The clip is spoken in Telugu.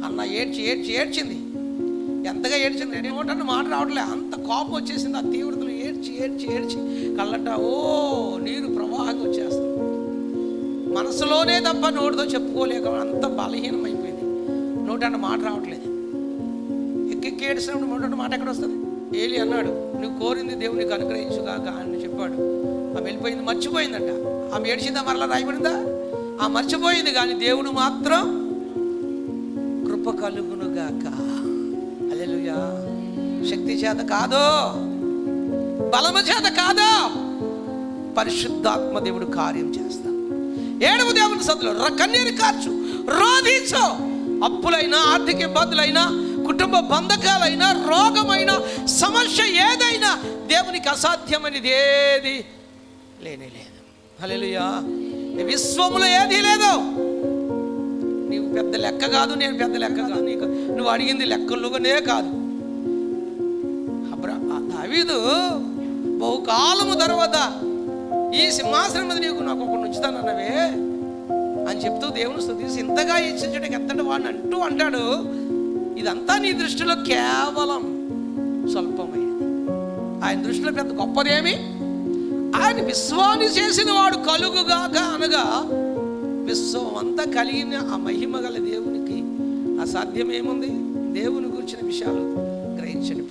అన్న ఏడ్చింది. ఎంతగా ఏడ్చింది, నోటన్న మాట రావట్లే, అంత కోపం వచ్చేసింది. ఆ తీవ్రతలు ఏడ్చి కళ్ళట నీరు ప్రవాహంగా వచ్చేస్తుంది. మనసులోనే తప్ప నోటితో చెప్పుకోలేక అంత బలహీనమైపోయింది. నోటన్న మాట రావట్లేదు. ఎక్కెక్కి ఏడ్చినప్పుడు నోటన్న మాట ఎక్కడ వస్తుంది? ఏలి అన్నాడు, నువ్వు కోరింది దేవుడు నీకు అనుగ్రహించుగాక అని చెప్పాడు. ఆమె వెళ్ళిపోయింది, మర్చిపోయిందంట. ఆమె ఏడ్చిందా? మరలా రాయబడిందా? ఆ మర్చిపోయింది, కానీ దేవుడు మాత్రం కృప కలుగునుగాక. హల్లెలూయా. శక్తి చేత కాదు, బలము చేత కాదు, పరిశుద్ధాత్మ దేవుడు కార్యం చేస్తా. ఏడవ దేవుని సన్నిధిలో కన్నీరు కార్చు, రోధించు. అప్పులైనా, ఆర్థిక ఇబ్బందులైనా, కుటుంబ బంధకాలైనా, రోగమైన సమస్య ఏదైనా దేవునికి అసాధ్యమైనది ఏది లేనే లేదు. హల్లెలూయా. విశ్వములో ఏది లేదు. నీవు పెద్ద లెక్క కాదు, నేను పెద్ద లెక్క కాదు. నువ్వు అడిగింది లెక్కలుగానే కాదు. దావీదు బహుకాలము తర్వాత ఈ సింహాసనం మీద నీకు నాకు ఒకటి ఉంచుతానన్నవే అని చెప్తూ దేవుని స్తుతించి ఇంతగా ఇచ్చించడానికి ఎంతటి వాడిని అంటాడు. ఇదంతా నీ దృష్టిలో కేవలం స్వల్పమైనది. ఆయన దృష్టిలో పెద్ద గొప్పదేమి. ఆయన విశ్వాన్ని చేసిన వాడు కలుగుగాక అనగా విశ్వం అంతా కలిగిన ఆ మహిమ గల దేవునికి అసాధ్యమేముంది? దేవుని గురించిన విషయాలు గ్రహించండి.